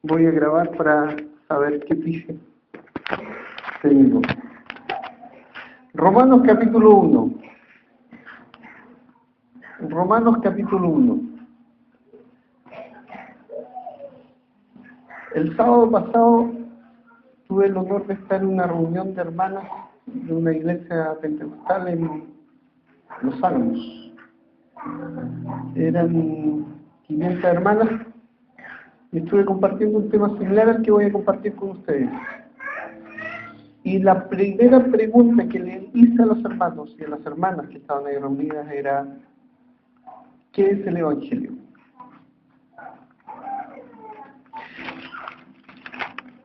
Voy a grabar para saber qué dice. Tengo. Romanos capítulo 1. Romanos capítulo 1. El sábado pasado tuve el honor de estar en una reunión de hermanas de una iglesia pentecostal en Los Álamos. Eran 500 hermanas y estuve compartiendo un tema similar al que voy a compartir con ustedes. Y la primera pregunta que le hice a los hermanos y a las hermanas que estaban ahí reunidas era: ¿qué es el Evangelio?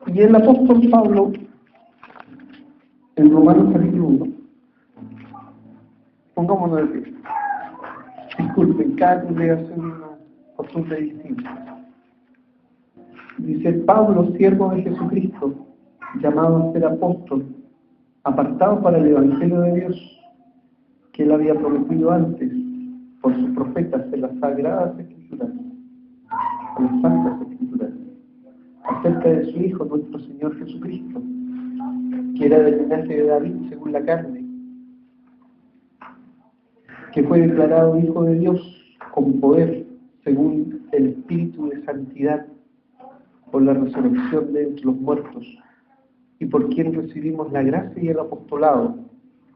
Y el apóstol Pablo, en Romanos capítulo 1, pongámonos de pie. Disculpen, cada congregación es una costumbre distinta. Dice: Pablo, siervo de Jesucristo, llamado a ser apóstol, apartado para el Evangelio de Dios, que él había prometido antes por sus profetas en las sagradas escrituras, en las santas escrituras, acerca de su Hijo, nuestro Señor Jesucristo, que era del linaje de David según la carne, que fue declarado Hijo de Dios con poder según el Espíritu de Santidad, por la resurrección de entre los muertos, y por quien recibimos la gracia y el apostolado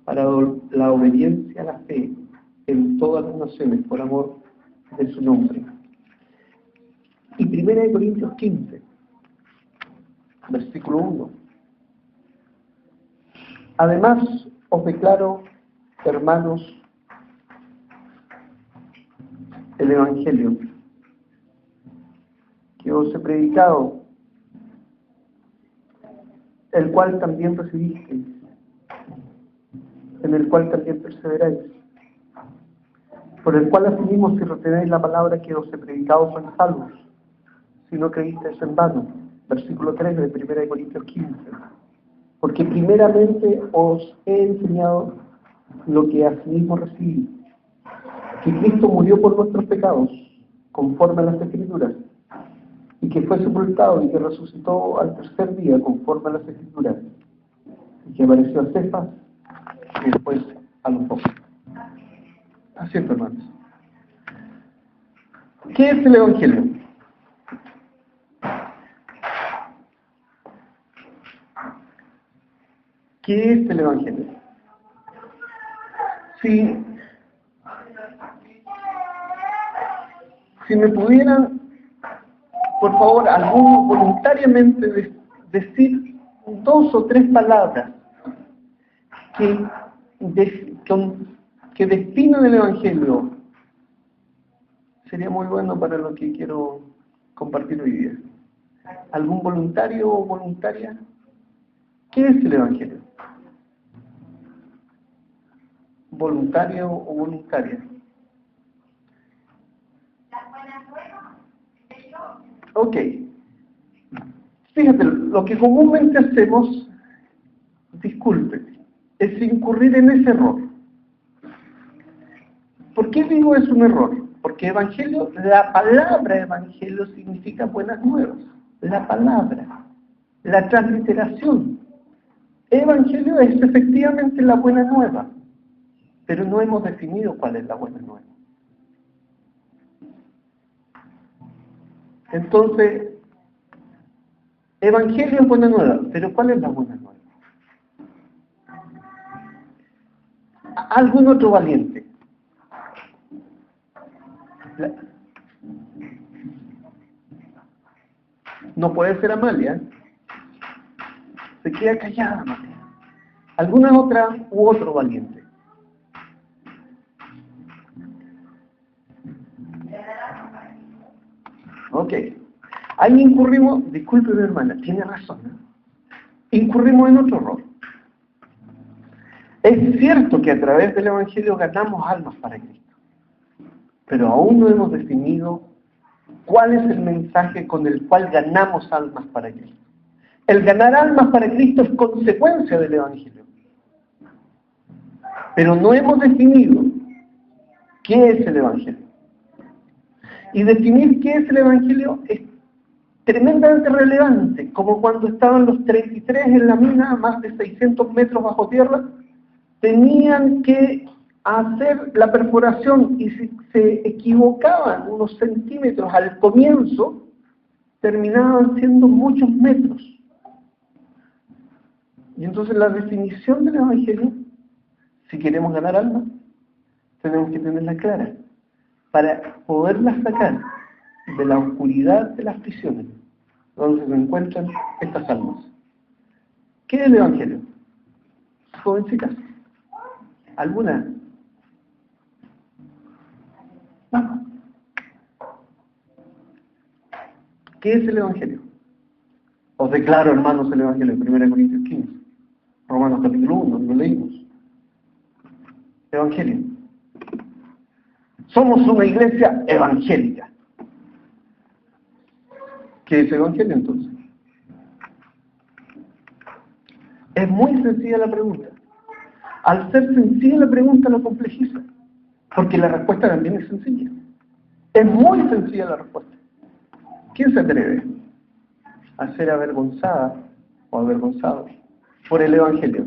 para la obediencia a la fe en todas las naciones por amor de su nombre. Y 1 Corintios 15, versículo 1. Además, os declaro, hermanos, el Evangelio que os he predicado, el cual también recibisteis, en el cual también perseveráis, por el cual asimismo, si retenéis la palabra que os he predicado, sois salvos, si no creísteis en vano. Versículo 3 de 1 Corintios 15. Porque primeramente os he enseñado lo que asimismo recibí, que Cristo murió por nuestros pecados, conforme a las Escrituras, y que fue sepultado y que resucitó al tercer día, conforme a las Escrituras, y que apareció a Cefas y después a los 12. Así es, hermanos. ¿Qué es el Evangelio? ¿Qué es el Evangelio? Si me pudieran, por favor, alguno voluntariamente decir 2 o 3 palabras que definen el Evangelio, sería muy bueno para lo que quiero compartir hoy día. ¿Algún voluntario o voluntaria? ¿Qué es el Evangelio? ¿Voluntario o voluntaria? Ok. Fíjate, lo que comúnmente hacemos, disculpen, es incurrir en ese error. ¿Por qué digo es un error? Porque evangelio, la palabra evangelio significa buenas nuevas. La palabra, la transliteración. Evangelio es efectivamente la buena nueva, pero no hemos definido cuál es la buena nueva. Entonces, evangelio es buena nueva, pero ¿cuál es la buena nueva? ¿Algún otro valiente? No puede ser Amalia. Se queda callada, Amalia. ¿Alguna otra u otro valiente? Ok. Ahí incurrimos, disculpe mi hermana, tiene razón, incurrimos en otro error. Es cierto que a través del Evangelio ganamos almas para Cristo, pero aún no hemos definido cuál es el mensaje con el cual ganamos almas para Cristo. El ganar almas para Cristo es consecuencia del Evangelio, pero no hemos definido qué es el Evangelio. Y definir qué es el Evangelio es tremendamente relevante, como cuando estaban los 33 en la mina, a más de 600 metros bajo tierra, tenían que hacer la perforación y si se equivocaban unos centímetros al comienzo, terminaban siendo muchos metros. Y entonces la definición del Evangelio, si queremos ganar almas, tenemos que tenerla clara para poderla sacar de la oscuridad de las prisiones donde se encuentran estas almas. ¿Qué es el Evangelio? Jovencitas, ¿alguna? Vamos. ¿Qué es el Evangelio? Os declaro, hermanos, el Evangelio, 1 Corintios 15, Romanos capítulo 1, lo leímos. Evangelio. Somos una iglesia evangélica. ¿Qué es Evangelio entonces? Es muy sencilla la pregunta. Al ser sencilla la pregunta lo complejiza, porque la respuesta también es sencilla. Es muy sencilla la respuesta. ¿Quién se atreve a ser avergonzada o avergonzado por el Evangelio?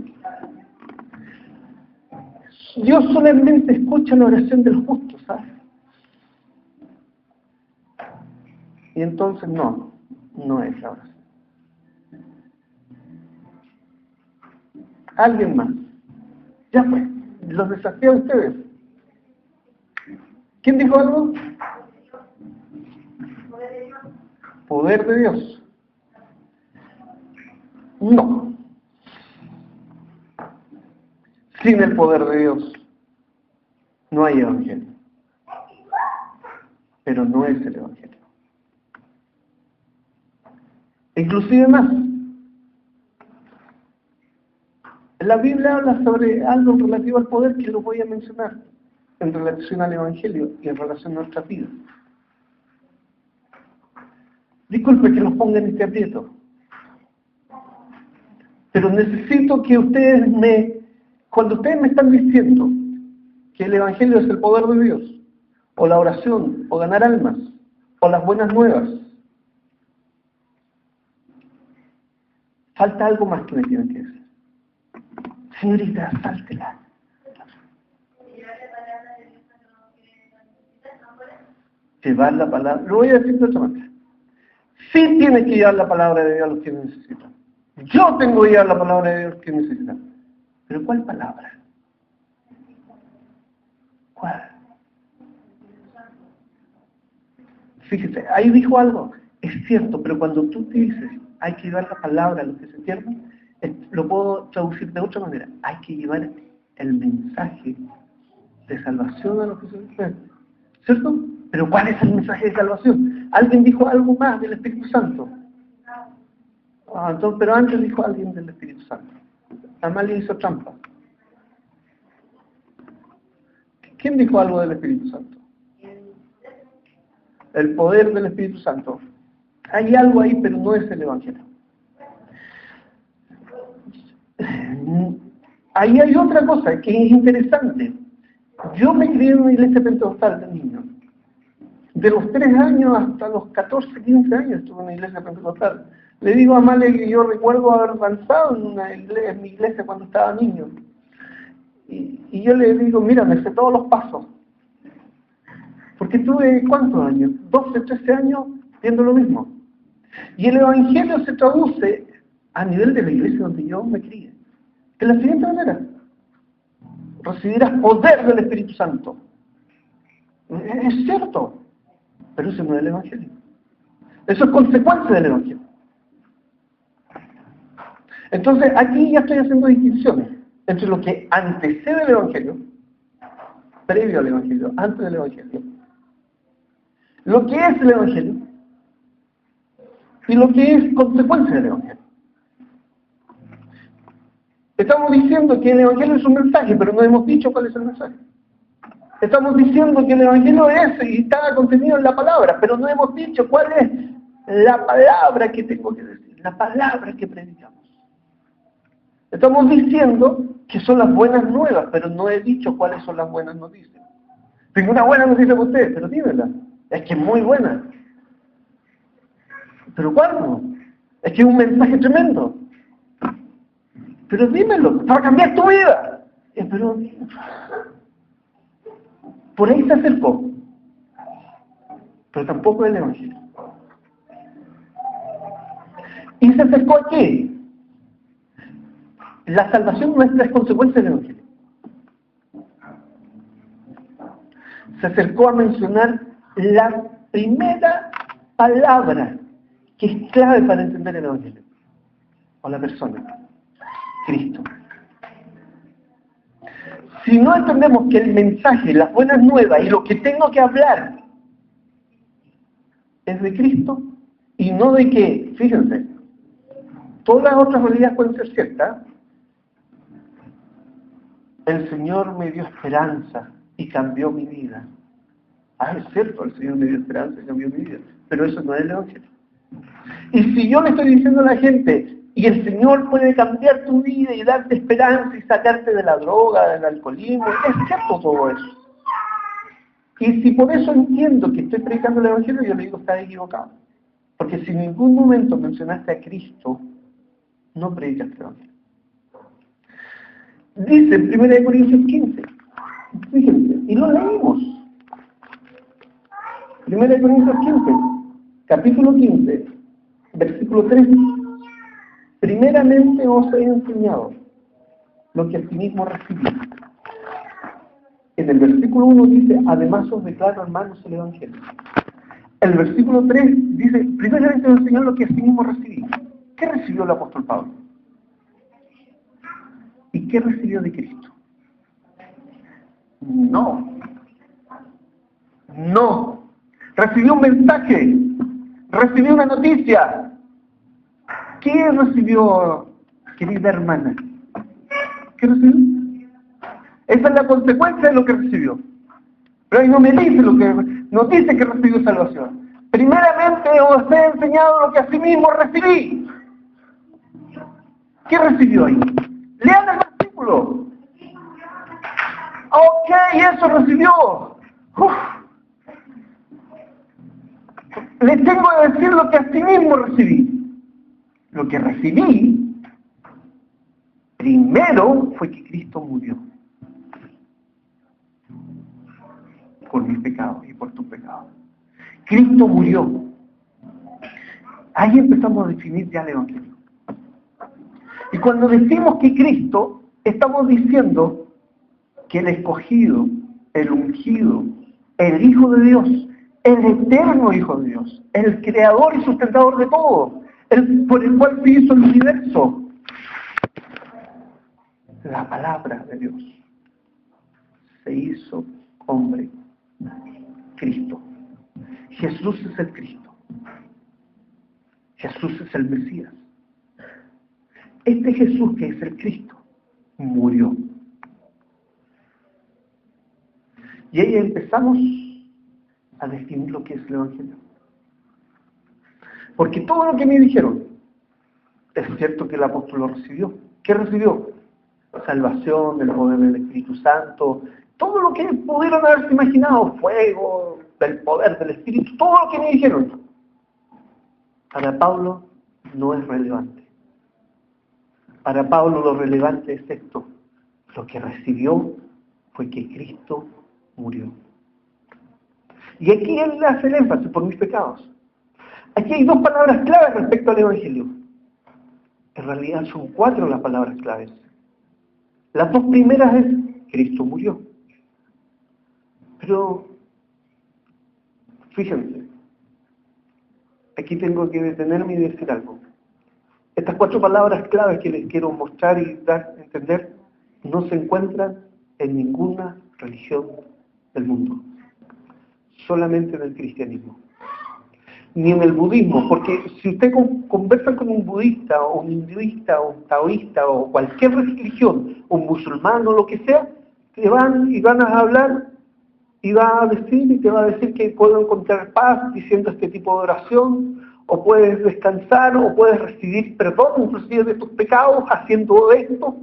Dios solamente escucha la oración del justo, ¿sabes? Y entonces no es la oración. ¿Alguien más? Ya pues, los desafío a ustedes. ¿Quién dijo algo? Poder de Dios. No. Sin el poder de Dios no hay evangelio. Pero no es el evangelio. Inclusive más. La Biblia habla sobre algo relativo al poder que lo voy a mencionar en relación al evangelio y en relación a nuestra vida. Disculpe que los ponga en este aprieto, pero necesito que cuando ustedes me están diciendo que el Evangelio es el poder de Dios, o la oración, o ganar almas, o las buenas nuevas, falta algo más que me tienen que decir. Señorita, sáltela. Llevar la palabra, lo voy a decir de otra manera. Sí tienes que llevar la palabra de Dios a los que necesitan. Yo tengo que llevar la palabra de Dios a los que necesitan. ¿Pero cuál palabra? ¿Cuál? Fíjese, ahí dijo algo. Es cierto, pero cuando tú te dices hay que llevar la palabra a los que se pierden, lo puedo traducir de otra manera. Hay que llevar el mensaje de salvación a los que se pierden. ¿Cierto? Pero ¿cuál es el mensaje de salvación? Alguien dijo algo más del Espíritu Santo. Entonces, pero antes dijo alguien del Espíritu Santo. Amalia hizo trampa. ¿Quién dijo algo del Espíritu Santo? El poder del Espíritu Santo. Hay algo ahí, pero no es el Evangelio. Ahí hay otra cosa que es interesante. Yo me crié en una iglesia pentecostal de niño. De los 3 años hasta los 14, 15 años estuve en una iglesia pentecostal. Le digo a Male que yo recuerdo haber danzado en mi iglesia cuando estaba niño. Y yo le digo, mira, me sé todos los pasos. Porque tuve, ¿cuántos años? 12, 13 años viendo lo mismo. Y el Evangelio se traduce a nivel de la iglesia donde yo me crié. De la siguiente manera. Recibirás poder del Espíritu Santo. Es cierto, pero eso no es el Evangelio. Eso es consecuencia del Evangelio. Entonces, aquí ya estoy haciendo distinciones entre lo que antecede el Evangelio, previo al Evangelio, antes del Evangelio, lo que es el Evangelio y lo que es consecuencia del Evangelio. Estamos diciendo que el Evangelio es un mensaje, pero no hemos dicho cuál es el mensaje. Estamos diciendo que el Evangelio es y está contenido en la palabra, pero no hemos dicho cuál es la palabra que tengo que decir, la palabra que predicamos. Estamos diciendo que son las buenas nuevas, pero no he dicho cuáles son las buenas noticias. Tengo una buena noticia para ustedes, pero dímela. Es que es muy buena. ¿Pero cuándo? Es que es un mensaje tremendo. Pero dímelo, va a cambiar tu vida. Pero por ahí se acercó. Pero tampoco es el Evangelio. ¿Y se acercó a qué? La salvación nuestra es consecuencia del Evangelio. Se acercó a mencionar la primera palabra que es clave para entender el Evangelio. O la persona. Cristo. Si no entendemos que el mensaje, las buenas nuevas y lo que tengo que hablar es de Cristo y no de que, fíjense, todas las otras realidades pueden ser ciertas. El Señor me dio esperanza y cambió mi vida. Es cierto, el Señor me dio esperanza y cambió mi vida, pero eso no es el Evangelio. Y si yo le estoy diciendo a la gente, y el Señor puede cambiar tu vida y darte esperanza y sacarte de la droga, del alcoholismo, es cierto todo eso. Y si por eso entiendo que estoy predicando el Evangelio, yo le digo, estás equivocado. Porque si en ningún momento mencionaste a Cristo, no predicaste el Evangelio. Dice en 1 Corintios 15, fíjense, y lo leímos. 1 Corintios 15, capítulo 15, versículo 3. Primeramente os he enseñado lo que asimismo recibí. En el versículo 1 dice, además os declaro, hermanos, el Evangelio. El versículo 3 dice, primeramente os he enseñado lo que asimismo recibí. ¿Qué recibió el apóstol Pablo? ¿Y qué recibió de Cristo? No. Recibió un mensaje. Recibió una noticia. ¿Qué recibió, querida hermana? ¿Qué recibió? Esa es la consecuencia de lo que recibió. Pero ahí no me dice no dice que recibió salvación. Primeramente os he enseñado lo que asimismo recibí. ¿Qué recibió ahí? Lean el versículo. Ok, eso recibió. Les tengo que decir lo que asimismo recibí. Lo que recibí primero fue que Cristo murió por mis pecados y por tus pecados. Cristo murió. Ahí empezamos a definir ya el Evangelio. Y cuando decimos que Cristo, estamos diciendo que el escogido, el ungido, el Hijo de Dios, el eterno Hijo de Dios, el creador y sustentador de todo, por el cual se hizo el universo, la palabra de Dios, se hizo hombre, Cristo. Jesús es el Cristo. Jesús es el Mesías. Este Jesús que es el Cristo, murió. Y ahí empezamos a definir lo que es el Evangelio. Porque todo lo que me dijeron, es cierto que el apóstol lo recibió. ¿Qué recibió? Salvación, el poder del Espíritu Santo, todo lo que pudieron haberse imaginado, fuego, del poder del Espíritu, todo lo que me dijeron. Para Pablo no es relevante. Para Pablo lo relevante es esto. Lo que recibió fue que Cristo murió. Y aquí él hace el énfasis por mis pecados. Aquí hay dos palabras claves respecto al Evangelio. En realidad son 4 las palabras claves. Las 2 primeras es Cristo murió. Pero, fíjense, aquí tengo que detenerme y decir algo. Estas 4 palabras claves que les quiero mostrar y dar a entender no se encuentran en ninguna religión del mundo. Solamente en el cristianismo. Ni en el budismo, porque si usted conversa con un budista, o un hinduista, o un taoísta, o cualquier religión, un musulmán o lo que sea, te van a hablar y va a decir, y te va a decir que puedo encontrar paz diciendo este tipo de oración, o puedes descansar, o puedes recibir perdón inclusive de tus pecados haciendo esto,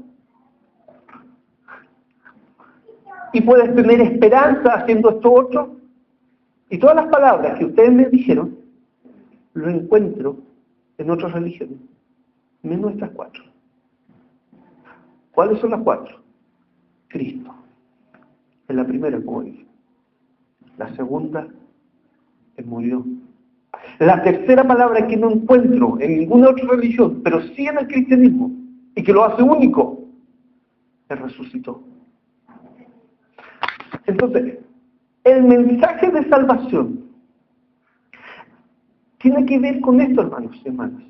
y puedes tener esperanza haciendo esto otro. Y todas las palabras que ustedes me dijeron, lo encuentro en otras religiones, menos estas 4. ¿Cuáles son las 4? Cristo. Es la primera, como dije. La segunda, Él murió. La tercera palabra que no encuentro en ninguna otra religión, pero sí en el cristianismo, y que lo hace único, Él resucitó. Entonces, el mensaje de salvación tiene que ver con esto, hermanos y hermanas.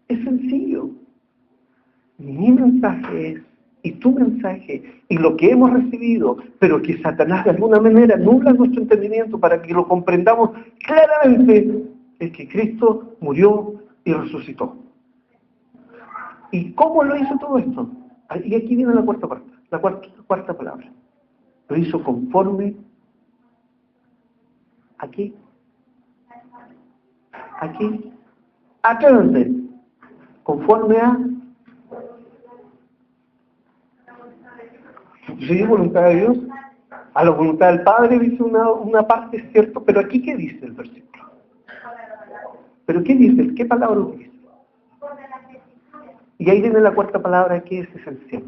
Es sencillo. Mi mensaje es, y tu mensaje, y lo que hemos recibido, pero que Satanás de alguna manera nubla nuestro entendimiento para que lo comprendamos claramente, es que Cristo murió y resucitó. ¿Y cómo lo hizo todo esto? Y aquí viene la cuarta palabra. Lo hizo conforme aquí. Atrévanse. Conforme a voluntad de Dios, a la voluntad del Padre, dice una parte, es cierto, pero aquí ¿qué dice el versículo? ¿Pero qué dice? ¿Qué palabra utiliza? Y ahí viene la cuarta palabra que es esencial.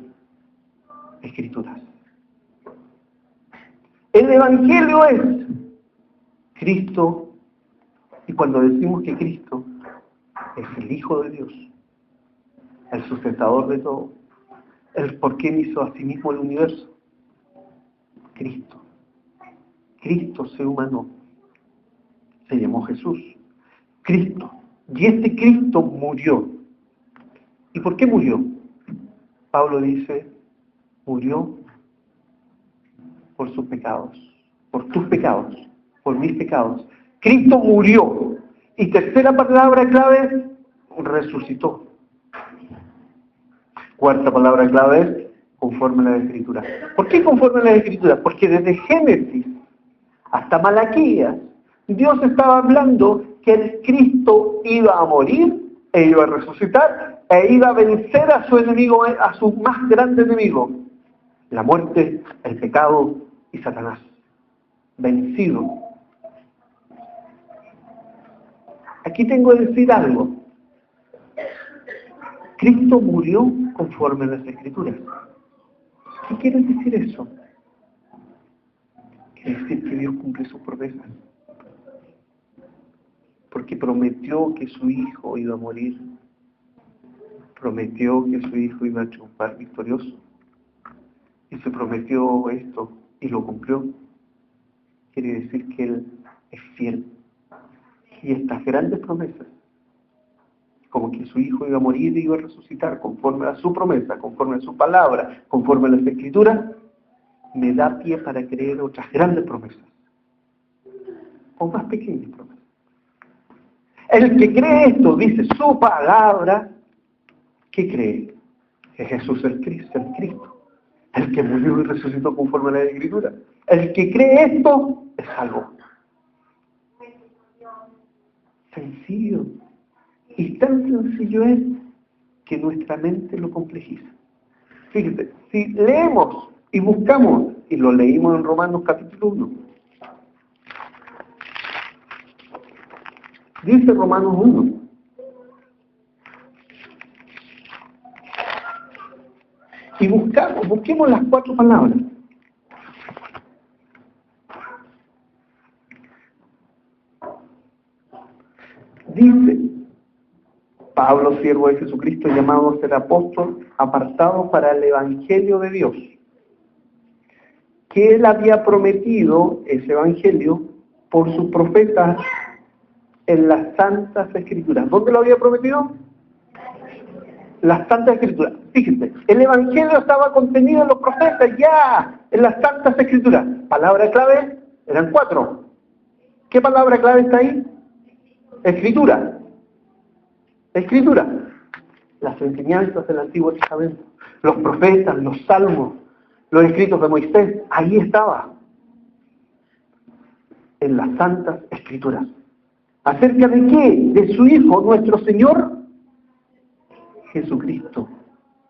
Escrituras. El Evangelio es Cristo, y cuando decimos que Cristo es el Hijo de Dios, el sustentador de todo, el por qué hizo a sí mismo el universo, Cristo. Cristo se humanó, se llamó Jesús. Cristo. Y este Cristo murió. ¿Y por qué murió? Pablo dice, murió por sus pecados, por tus pecados, por mis pecados. Cristo murió. Y tercera palabra clave, resucitó. Cuarta palabra clave es conforme a las Escrituras. ¿Por qué conforme a las Escrituras? Porque desde Génesis hasta Malaquías, Dios estaba hablando que el Cristo iba a morir e iba a resucitar e iba a vencer a su enemigo, a su más grande enemigo, la muerte, el pecado y Satanás. Vencido. Aquí tengo que decir algo. Cristo murió conforme a las Escrituras. ¿Qué quiere decir eso? Quiere decir que Dios cumple sus promesas. Porque prometió que su Hijo iba a morir. Prometió que su Hijo iba a triunfar victorioso. Y se prometió esto y lo cumplió. Quiere decir que Él es fiel. Y estas grandes promesas, como que su Hijo iba a morir y iba a resucitar conforme a su promesa, conforme a su palabra, conforme a las Escrituras, me da pie para creer otras grandes promesas. O más pequeñas promesas. El que cree esto, dice su palabra, ¿qué cree? Que Jesús es Cristo. El que murió y resucitó conforme a la Escritura. El que cree esto es salvo. Sencillo. Y tan sencillo es que nuestra mente lo complejiza. Fíjate, si leemos y buscamos, y lo leímos en Romanos capítulo 1, dice Romanos 1, y busquemos las 4 palabras. Dice, Pablo, siervo de Jesucristo, llamado a ser apóstol, apartado para el Evangelio de Dios, que él había prometido ese Evangelio por sus profetas en las Santas Escrituras. ¿Dónde lo había prometido? Las Santas Escrituras. Fíjense, el Evangelio estaba contenido en los profetas ya, en las Santas Escrituras. Palabra clave, eran 4. ¿Qué palabra clave está ahí? Escritura. Escritura. Las enseñanzas del Antiguo Testamento, los profetas, los salmos, los escritos de Moisés, ahí estaba. En las Santas Escrituras. ¿Acerca de qué? De su Hijo, nuestro Señor Jesucristo.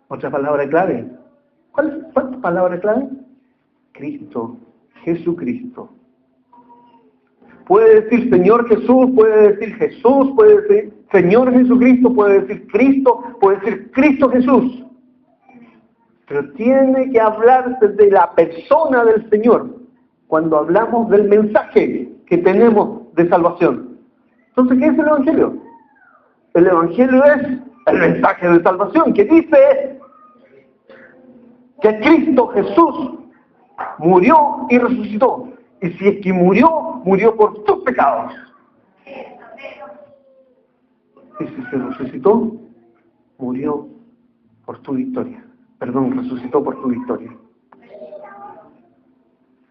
Otra palabra clave. ¿Cuál palabra clave? Cristo, Jesucristo. puede decir Señor Jesús, puede decir Jesús, puede decir Señor Jesucristo, puede decir Cristo, puede decir Cristo Jesús. Pero tiene que hablarse de la persona del Señor cuando hablamos del mensaje que tenemos de salvación. Entonces, ¿qué es el Evangelio? El Evangelio es el mensaje de salvación que dice que Cristo Jesús murió y resucitó. Y si es que murió, murió por tus pecados. Y si se resucitó, murió por tu victoria. Perdón, resucitó por tu victoria.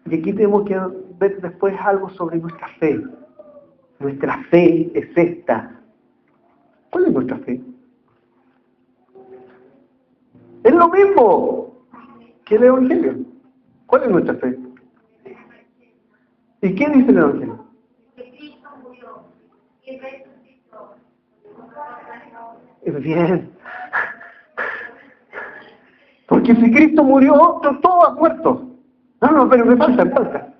Y aquí tenemos que ver después algo sobre nuestra fe. Nuestra fe es esta. ¿Cuál es nuestra fe? Es lo mismo que el Evangelio. ¿Cuál es nuestra fe? ¿Y qué dice el Evangelio? Que Cristo murió y resucitó. Bien. Porque si Cristo murió, todos han muerto. No, pero me falta.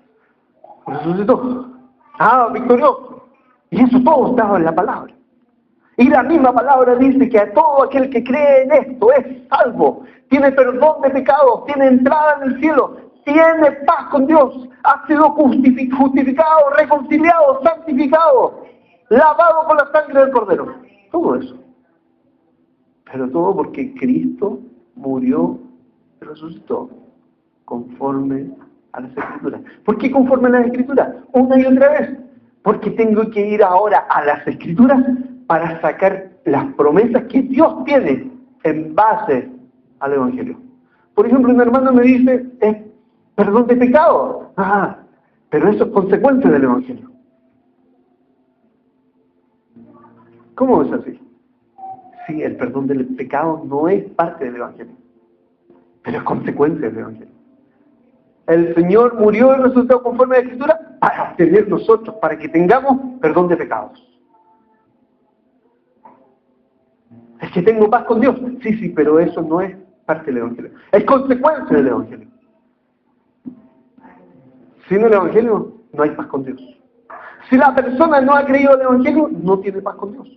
Resucitó. Victorioso. Y eso todo estaba en la palabra. Y la misma palabra dice que a todo aquel que cree en esto es salvo. Tiene perdón de pecados, tiene entrada en el cielo, tiene paz con Dios, ha sido justificado, reconciliado, santificado, lavado con la sangre del Cordero. Todo eso. Pero todo porque Cristo murió y resucitó conforme a las Escrituras. ¿Por qué conforme a las Escrituras? Una y otra vez. Porque tengo que ir ahora a las Escrituras para sacar las promesas que Dios tiene en base al Evangelio. Por ejemplo, un hermano me dice, perdón de pecado. Pero eso es consecuencia del Evangelio. ¿Cómo es así? Sí, el perdón del pecado no es parte del Evangelio, pero es consecuencia del Evangelio. El Señor murió y resucitó conforme a la Escritura para obtener nosotros, para que tengamos perdón de pecados. Es que tengo paz con Dios. Sí, pero eso no es parte del Evangelio. Es consecuencia del Evangelio. Sin el Evangelio no hay paz con Dios. Si la persona no ha creído el Evangelio, no tiene paz con Dios.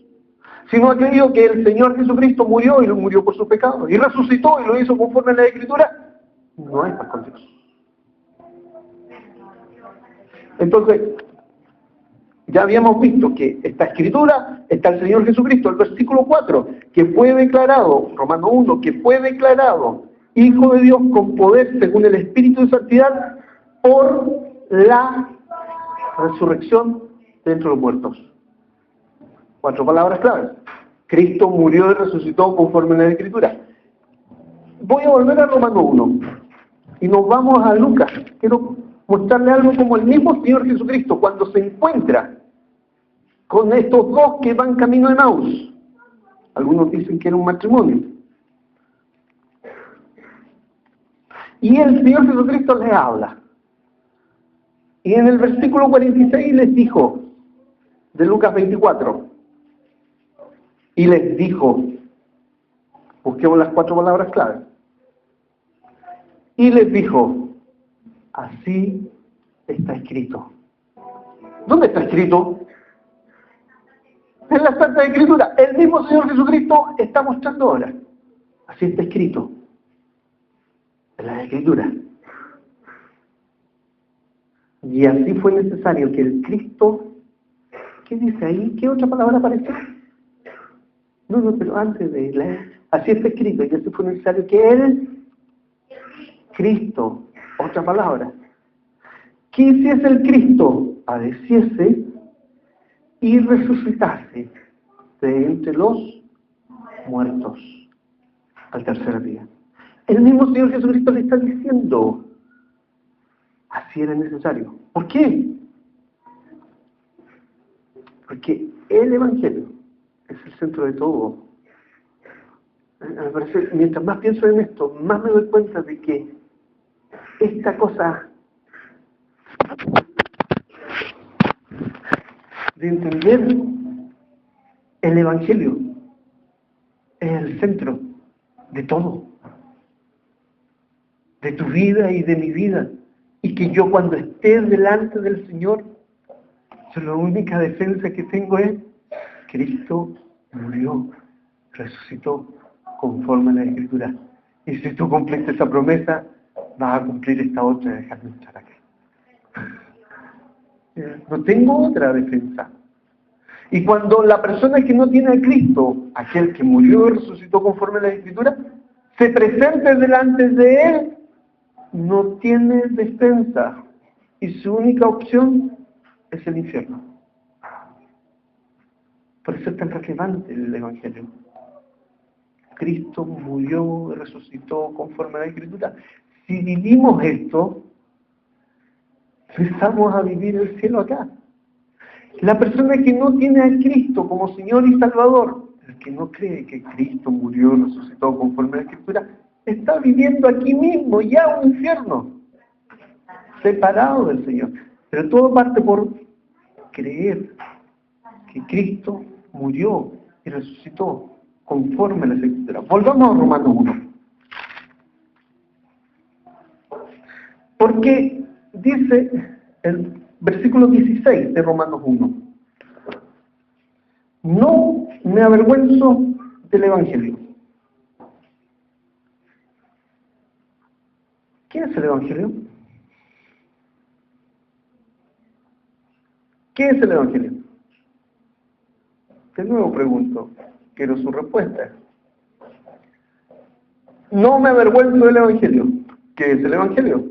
Si no ha creído que el Señor Jesucristo murió y lo murió por sus pecados, y resucitó y lo hizo conforme a la Escritura, no hay paz con Dios. Entonces, ya habíamos visto que esta Escritura está el Señor Jesucristo, el versículo 4, que fue declarado, Romanos 1, que fue declarado Hijo de Dios con poder según el Espíritu de Santidad por la resurrección de entre los muertos. 4 palabras claves. Cristo murió y resucitó conforme a la Escritura. Voy a volver a Romanos 1 y nos vamos a Lucas. Quiero mostrarle algo como el mismo Señor Jesucristo cuando se encuentra con estos dos que van camino a Emaús. Algunos dicen que era un matrimonio. Y el Señor Jesucristo les habla. Y en el versículo 46 les dijo, de Lucas 24, y les dijo, busquemos las 4 palabras claves, y les dijo, así está escrito. ¿Dónde está escrito? En la Santa Escritura. El mismo Señor Jesucristo está mostrando ahora. Así está escrito en la Escritura. Y así fue necesario que el Cristo, ¿qué dice ahí? ¿Qué otra palabra aparece? No, pero antes de leer, así está escrito, y así fue necesario que Él, Cristo, otra palabra, quisiese el Cristo, padeciese y resucitase de entre los muertos al tercer día. El mismo Señor Jesucristo le está diciendo, así era necesario. ¿Por qué? Porque el Evangelio es el centro de todo. Me parece, mientras más pienso en esto, más me doy cuenta de que esta cosa de entender el Evangelio es el centro de todo, de tu vida y de mi vida, y que yo cuando esté delante del Señor Yo la única defensa que tengo es: Cristo murió, resucitó conforme a la Escritura. Y si tú cumpliste esa promesa, vas a cumplir esta otra de dejarme estar aquí. No tengo otra defensa. Y cuando la persona que no tiene a Cristo, aquel que murió y resucitó conforme a la Escritura, se presente delante de Él, no tiene defensa. Y su única opción es el infierno. Por eso es tan relevante el Evangelio. Cristo murió y resucitó conforme a la Escritura. Si vivimos esto, empezamos a vivir el cielo acá. La persona que no tiene a Cristo como Señor y Salvador, el que no cree que Cristo murió y resucitó conforme a la Escritura, está viviendo aquí mismo ya un infierno, separado del Señor. Pero todo parte por creer que Cristo murió y resucitó conforme a las Escrituras. Volvamos a Romanos 1. Porque dice el versículo 16 de Romanos 1: no me avergüenzo del Evangelio. ¿Qué es el Evangelio? ¿Qué es el Evangelio? De nuevo pregunto, quiero su respuesta. No me avergüenzo del Evangelio. ¿Qué es el Evangelio?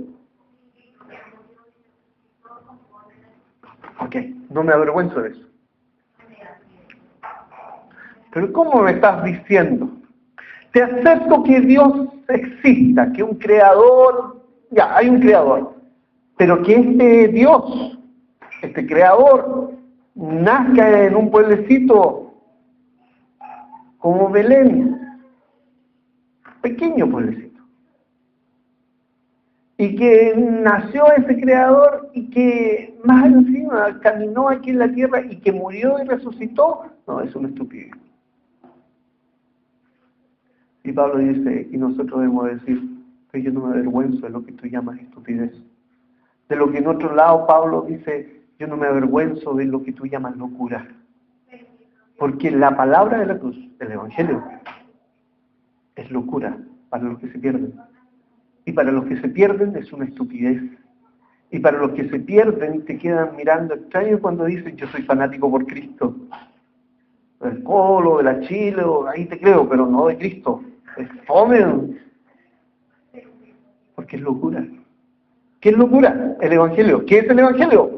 Ok, no me avergüenzo de eso. Pero ¿cómo me estás diciendo? Te acepto que Dios exista, que un creador, ya, hay un creador, pero que este Dios, este creador, nazca en un pueblecito como Belén, pequeño pueblecito, y que nació ese creador y que más encima caminó aquí en la tierra y que murió y resucitó. No, es una estupidez. Y Pablo dice, y nosotros debemos decir, que yo no me avergüenzo de lo que tú llamas estupidez. De lo que en otro lado Pablo dice, yo no me avergüenzo de lo que tú llamas locura. Porque la palabra de la cruz, el Evangelio, es locura para los que se pierden. Y para los que se pierden es una estupidez. Y para los que se pierden te quedan mirando extraño cuando dicen, yo soy fanático por Cristo. Del Colo, de la Chile, ahí te creo, pero no de Cristo. Es fome. Porque es locura. ¿Qué es locura? El Evangelio. ¿Qué es el Evangelio?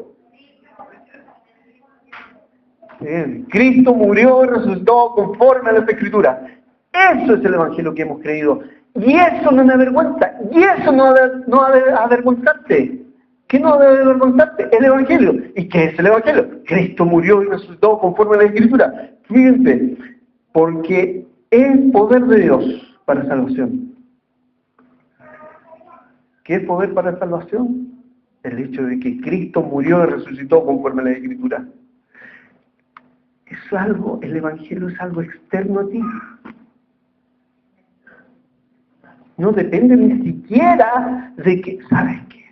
Cristo murió y resucitó conforme a las Escrituras. Eso es el Evangelio que hemos creído. Y eso no me avergüenza. Y eso no debe avergonzarte. ¿Qué no debe avergonzarte? El Evangelio. ¿Y qué es el Evangelio? Cristo murió y resucitó conforme a la Escritura. Fíjense, porque es poder de Dios para salvación. ¿Qué es poder para salvación? El hecho de que Cristo murió y resucitó conforme a la Escritura. Es algo, el Evangelio es algo externo a ti. No depende ni siquiera de que, ¿sabes qué?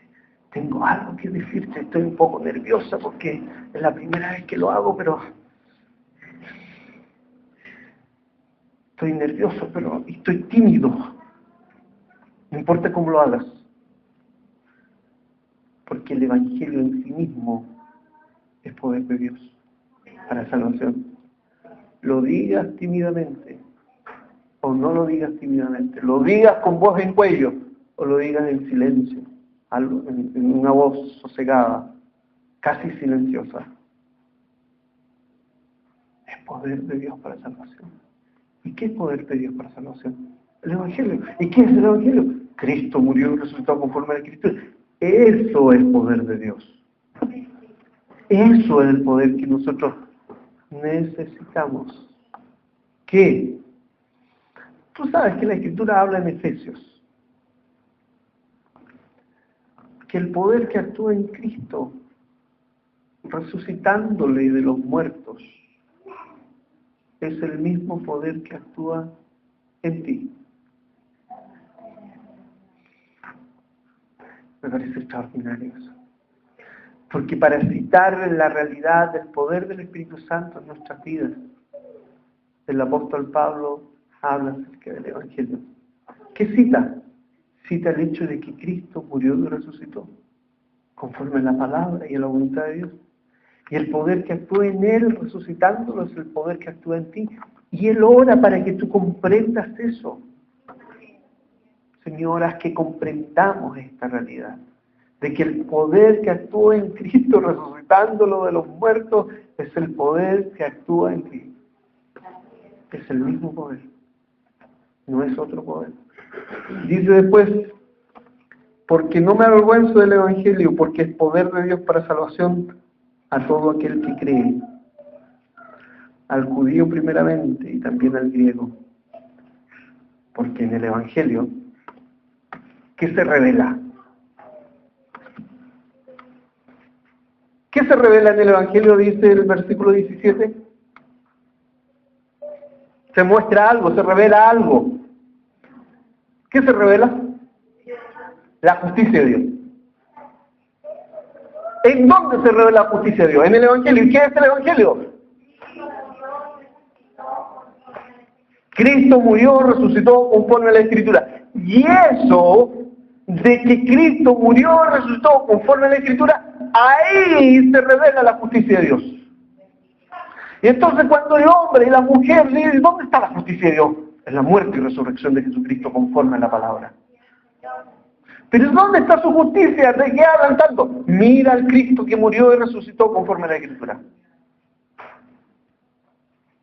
Tengo algo que decirte, estoy un poco nerviosa porque es la primera vez que lo hago, pero estoy nervioso, pero estoy tímido. No importa cómo lo hagas. Porque el Evangelio en sí mismo es poder de Dios para salvación. Lo digas tímidamente o no lo digas tímidamente. Lo digas con voz en cuello o lo digas en silencio, en una voz sosegada, casi silenciosa. Es poder de Dios para salvación. ¿Y qué es poder de Dios para salvación? El Evangelio. ¿Y qué es el Evangelio? Cristo murió y resucitó conforme a la Escritura. Eso es poder de Dios. Eso es el poder que nosotros necesitamos. ¿Qué? Tú sabes que la Escritura habla en Efesios que el poder que actúa en Cristo, resucitándole de los muertos, es el mismo poder que actúa en ti. Me parece extraordinario eso. Porque para citar la realidad del poder del Espíritu Santo en nuestras vidas, el apóstol Pablo habla acerca del Evangelio. ¿Qué cita? Cita el hecho de que Cristo murió y resucitó, conforme a la palabra y a la voluntad de Dios. Y el poder que actúa en Él resucitándolo es el poder que actúa en ti. Y Él ora para que tú comprendas eso. Señor, haz que comprendamos esta realidad, de que el poder que actúa en Cristo resucitándolo de los muertos es el poder que actúa en ti. Es el mismo poder, no es otro poder. Dice después, porque no me avergüenzo del Evangelio, porque es poder de Dios para salvación a todo aquel que cree, al judío primeramente y también al griego. Porque en el Evangelio, ¿qué se revela? ¿Qué se revela en el Evangelio? Dice el versículo 17. Se muestra algo, se revela algo. ¿Qué se revela? La justicia de Dios. ¿En dónde se revela la justicia de Dios? En el Evangelio. ¿Y qué es el Evangelio? Cristo murió, resucitó conforme a la Escritura. Y eso, de que Cristo murió, resucitó conforme a la Escritura, ahí se revela la justicia de Dios. Y entonces cuando el hombre y la mujer dicen, ¿dónde está la justicia de Dios? En la muerte y resurrección de Jesucristo conforme a la palabra. Pero ¿dónde está su justicia? ¿De qué hablan tanto? Mira al Cristo que murió y resucitó conforme a la Escritura.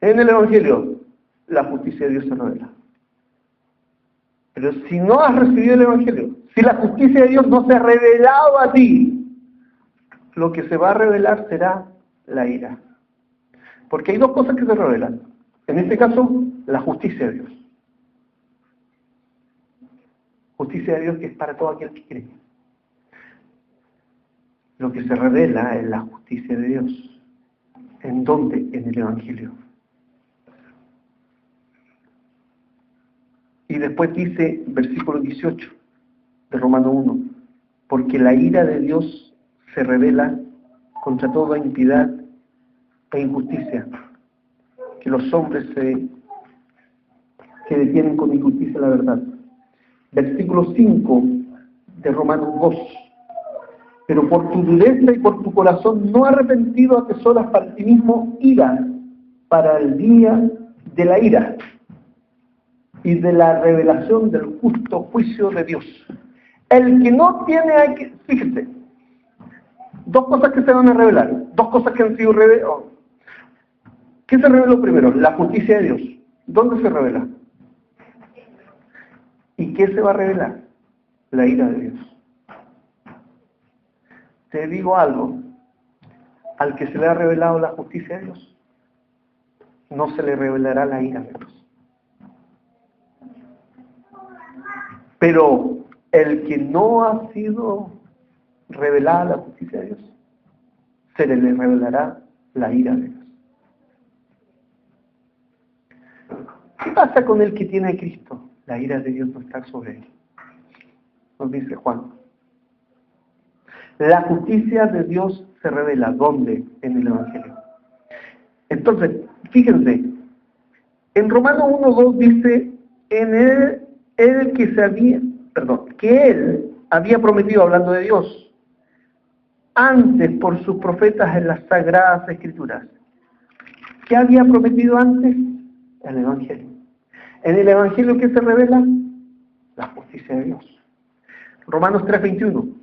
En el Evangelio, la justicia de Dios se revela. Pero si no has recibido el Evangelio, si la justicia de Dios no se ha revelado a ti, lo que se va a revelar será la ira. Porque hay dos cosas que se revelan. En este caso, la justicia de Dios. Justicia de Dios que es para todo aquel que cree. Lo que se revela es la justicia de Dios. ¿En dónde? En el Evangelio. Y después dice, versículo 18 de Romanos 1, porque la ira de Dios se revela contra toda impiedad e injusticia, que los hombres que detienen con injusticia la verdad. Versículo 5 de Romanos 2, pero por tu dureza y por tu corazón no arrepentido atesoras para ti mismo ira para el día de la ira y de la revelación del justo juicio de Dios. El que no tiene, fíjense, dos cosas que se van a revelar, dos cosas que han sido reveladas. ¿Qué se reveló primero? La justicia de Dios. ¿Dónde se revela? ¿Y qué se va a revelar? La ira de Dios. Te digo algo, al que se le ha revelado la justicia de Dios, no se le revelará la ira de Dios. Pero el que no ha sido revelada la justicia de Dios, se le revelará la ira de Dios. ¿Qué pasa con el que tiene a Cristo? La ira de Dios no está sobre él. Nos dice Juan. La justicia de Dios se revela. ¿Dónde? En el Evangelio. Entonces, fíjense, en Romanos 1:2 dice, en él que él había prometido, hablando de Dios, antes por sus profetas en las Sagradas Escrituras. ¿Qué había prometido antes? El Evangelio. En el Evangelio, ¿qué se revela? La justicia de Dios. Romanos 3:21.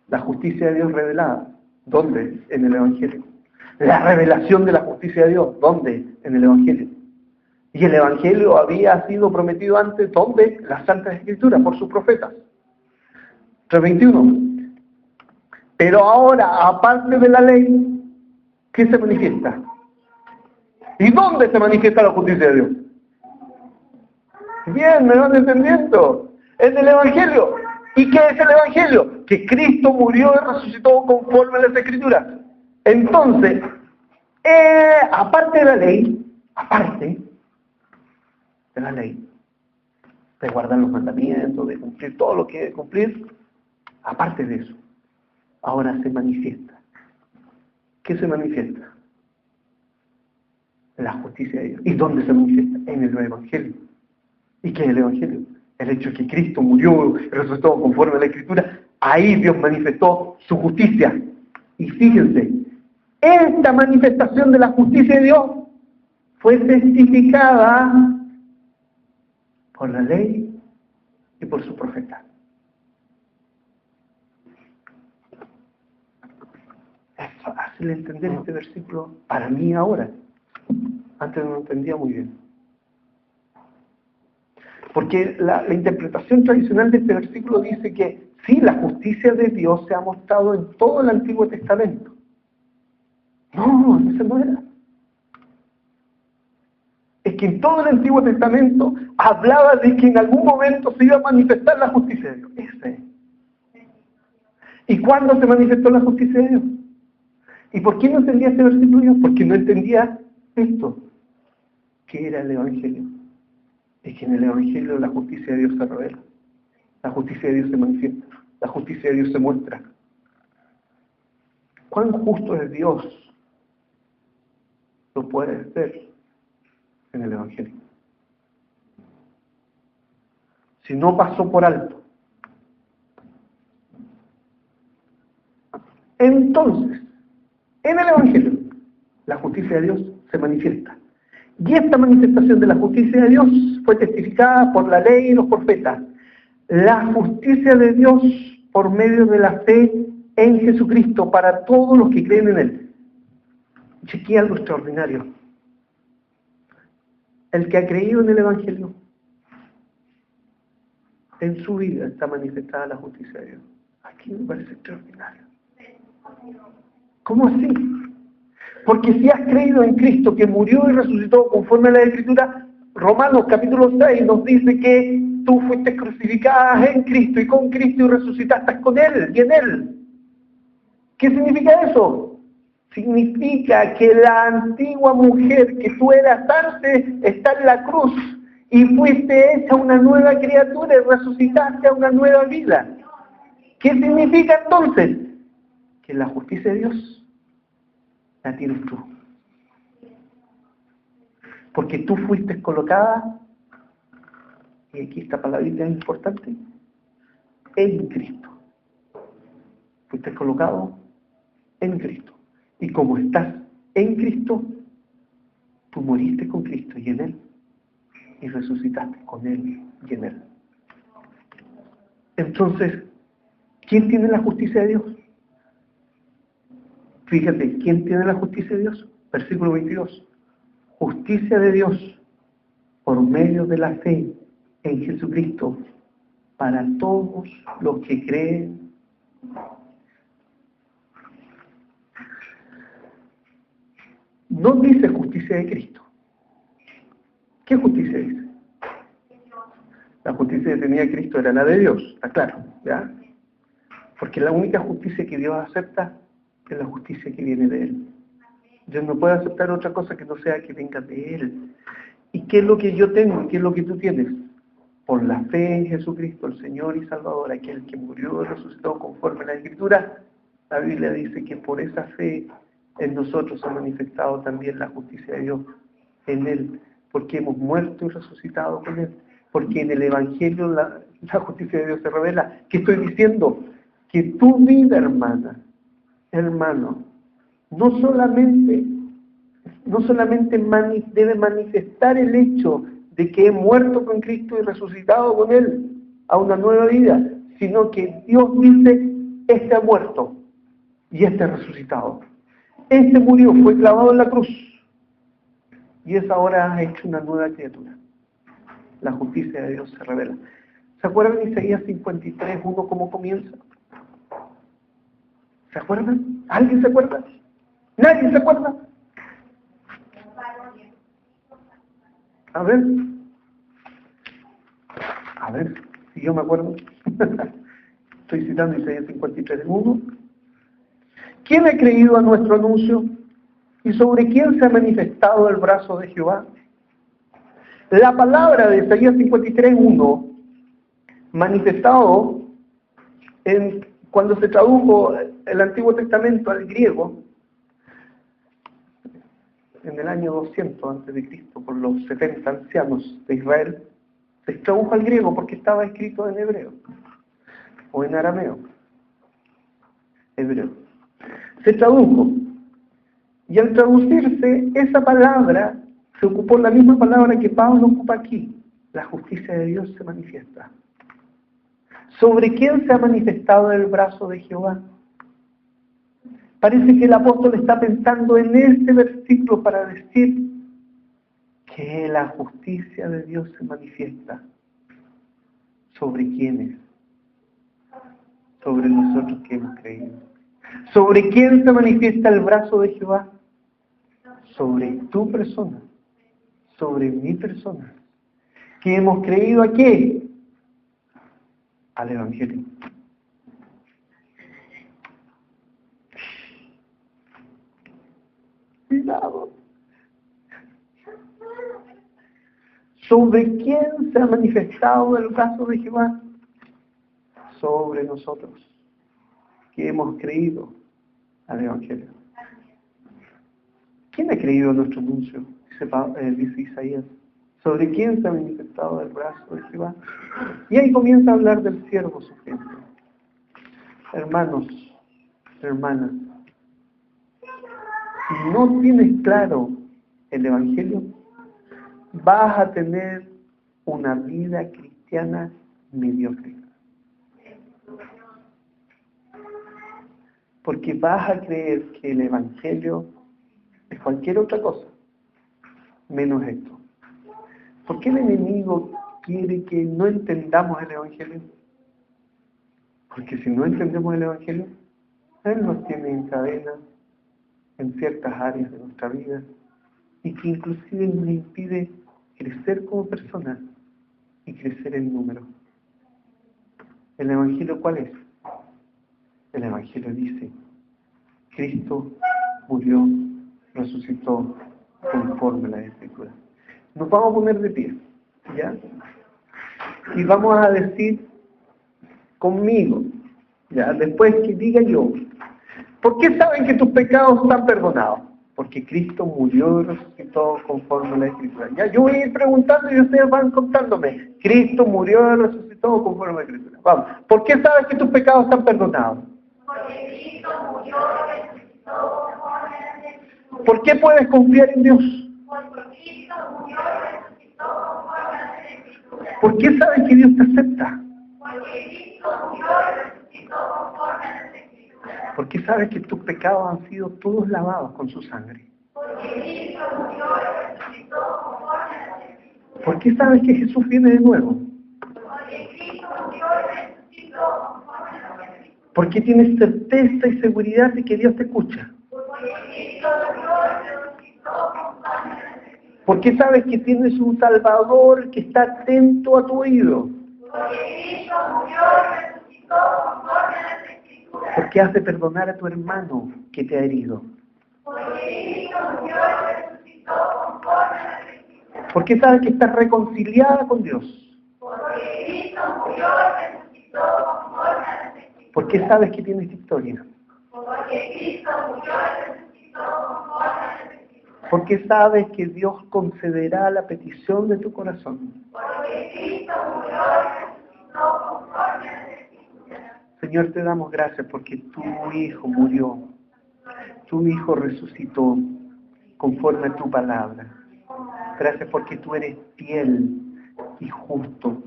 La justicia de Dios revelada. ¿Dónde? En el Evangelio. La revelación de la justicia de Dios. ¿Dónde? En el Evangelio. Y el Evangelio había sido prometido antes. ¿Dónde? Las Santas Escrituras, por sus profetas. 3:21. Pero ahora, aparte de la ley, ¿qué se manifiesta? ¿Y dónde se manifiesta la justicia de Dios? Bien, me van entendiendo. En el Evangelio. ¿Y qué es el Evangelio? Que Cristo murió y resucitó conforme a las Escrituras. Entonces, aparte de la ley, de guardar los mandamientos, de cumplir todo lo que hay que cumplir, aparte de eso, ahora se manifiesta. ¿Qué se manifiesta? La justicia de Dios. ¿Y dónde se manifiesta? En el Evangelio. ¿Y qué es el Evangelio? El hecho de que Cristo murió y resucitó conforme a la Escritura. Ahí Dios manifestó su justicia. Y fíjense, esta manifestación de la justicia de Dios fue testificada por la ley y por su profeta. Es fácil entender este versículo para mí ahora. Antes no lo entendía muy bien. Porque la interpretación tradicional de este versículo dice que sí, la justicia de Dios se ha mostrado en todo el Antiguo Testamento. No, eso no era. Es que en todo el Antiguo Testamento hablaba de que en algún momento se iba a manifestar la justicia de Dios. Ese. ¿Y cuándo se manifestó la justicia de Dios? ¿Y por qué no entendía este versículo yo? Porque no entendía esto, que era el Evangelio. Es que en el Evangelio la justicia de Dios se revela. La justicia de Dios se manifiesta. La justicia de Dios se muestra. ¿Cuán justo es Dios? Lo puedes ver en el Evangelio. Si no pasó por alto. Entonces, en el Evangelio, la justicia de Dios se manifiesta. Y esta manifestación de la justicia de Dios fue testificada por la ley y los profetas. La justicia de Dios por medio de la fe en Jesucristo para todos los que creen en Él. Chequea algo extraordinario. El que ha creído en el Evangelio, en su vida está manifestada la justicia de Dios. Aquí me parece extraordinario. ¿Cómo así? Porque si has creído en Cristo, que murió y resucitó conforme a la Escritura, Romanos capítulo 6 nos dice que tú fuiste crucificada en Cristo y con Cristo y resucitaste con Él y en Él. ¿Qué significa eso? Significa que la antigua mujer que tú eras antes está en la cruz y fuiste hecha una nueva criatura y resucitaste a una nueva vida. ¿Qué significa entonces? Que la justicia de Dios la tienes tú. Porque tú fuiste colocada, y aquí esta palabrita es importante, en Cristo. Fuiste colocado en Cristo. Y como estás en Cristo, tú moriste con Cristo y en Él, y resucitaste con Él y en Él. Entonces, ¿quién tiene la justicia de Dios? Fíjate, ¿quién tiene la justicia de Dios? Versículo 22. Justicia de Dios por medio de la fe en Jesucristo para todos los que creen. No dice justicia de Cristo. ¿Qué justicia dice? La justicia que tenía Cristo era la de Dios, está claro, ¿ya? Porque la única justicia que Dios acepta es la justicia que viene de Él. Dios no puede aceptar otra cosa que no sea que venga de Él. ¿Y qué es lo que yo tengo? ¿Y qué es lo que tú tienes? Por la fe en Jesucristo, el Señor y Salvador, aquel que murió y resucitó conforme a la Escritura, la Biblia dice que por esa fe en nosotros ha manifestado también la justicia de Dios en Él, porque hemos muerto y resucitado con Él, porque en el Evangelio la justicia de Dios se revela. ¿Qué estoy diciendo? Que tu vida, hermano, no solamente debe manifestar el hecho de que he muerto con Cristo y resucitado con Él a una nueva vida, sino que Dios dice, este ha muerto y este ha resucitado. Este murió, fue clavado en la cruz y es ahora hecho una nueva criatura. La justicia de Dios se revela. ¿Se acuerdan de Isaías 53, 1 cómo comienza? ¿Se acuerdan? ¿Alguien se acuerda? ¿Nadie se acuerda? A ver, si yo me acuerdo. Estoy citando Isaías 53, 1. ¿Quién ha creído a nuestro anuncio? ¿Y sobre quién se ha manifestado el brazo de Jehová? La palabra de Isaías 53, 1, manifestado cuando se tradujo el Antiguo Testamento al griego, en el año 200 a.C., por los 70 ancianos de Israel, se tradujo al griego porque estaba escrito en hebreo o en arameo. Hebreo. Se tradujo. Y al traducirse, esa palabra se ocupó la misma palabra que Pablo ocupa aquí. La justicia de Dios se manifiesta. ¿Sobre quién se ha manifestado el brazo de Jehová? Parece que el apóstol está pensando en este versículo para decir que la justicia de Dios se manifiesta. ¿Sobre quiénes? Sobre nosotros que hemos creído. ¿Sobre quién se manifiesta el brazo de Jehová? Sobre tu persona. Sobre mi persona. ¿Que hemos creído a qué? Al Evangelio. Cuidado. ¿Sobre quién se ha manifestado el brazo de Jehová? Sobre nosotros, que hemos creído al Evangelio. ¿Quién ha creído a nuestro anuncio? Dice Isaías. ¿Sobre quién se ha manifestado el brazo de Jehová? Y ahí comienza a hablar del siervo sufriente. Hermanos, hermanas, si no tienes claro el Evangelio, vas a tener una vida cristiana mediocre. Porque vas a creer que el Evangelio es cualquier otra cosa, menos esto. ¿Por qué el enemigo quiere que no entendamos el Evangelio? Porque si no entendemos el Evangelio, Él nos tiene en cadena en ciertas áreas de nuestra vida y que inclusive nos impide crecer como personas y crecer en número. ¿El Evangelio cuál es? El Evangelio dice: Cristo murió, resucitó conforme a la Escritura. Nos vamos a poner de pie, ¿ya? Y vamos a decir conmigo, ¿ya? Después que diga yo, ¿por qué saben que tus pecados están perdonados? Porque Cristo murió y resucitó conforme a la Escritura. Ya, yo voy a ir preguntando y ustedes van contándome. Cristo murió y resucitó conforme a la Escritura. Vamos. ¿Por qué sabes que tus pecados están perdonados? Porque Cristo murió y resucitó conforme a la Escritura. ¿Por qué puedes confiar en Dios? Porque Cristo murió y resucitó conforme a la Escritura. ¿Por qué sabes que Dios te acepta? Porque Cristo murió y resucitó conforme a la Escritura. ¿Por qué sabes que tus pecados han sido todos lavados con su sangre? Porque Cristo murió y resucitó conforme a la Escritura. ¿Por qué sabes que Jesús viene de nuevo? Porque Cristo murió y resucitó conforme a la Escritura. ¿Por qué tienes certeza y seguridad de que Dios te escucha? Porque Cristo murió y resucitó conforme a la Escritura. ¿Por qué sabes que tienes un Salvador que está atento a tu oído? Porque Cristo murió y resucitó conforme a la Escritura. ¿Por qué has de perdonar a tu hermano que te ha herido? Porque Cristo murió y resucitó conforme a la Escritura. ¿Por qué sabes que estás reconciliada con Dios? Porque Cristo murió y resucitó conforme a la Escritura. ¿Por qué sabes que tienes victoria? Porque Cristo murió y resucitó conforme a la Escritura. ¿Por qué sabes que Dios concederá la petición de tu corazón? Porque Cristo murió y resucitó conforme a la Escritura. Señor, te damos gracias porque tu Hijo murió, tu Hijo resucitó conforme a tu palabra. Gracias porque tú eres fiel y justo,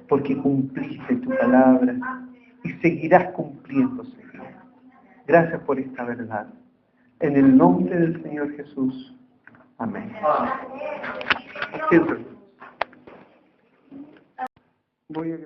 porque cumpliste tu palabra y seguirás cumpliendo, Señor. Gracias por esta verdad. En el nombre del Señor Jesús. Amén. Siéntate. Voy a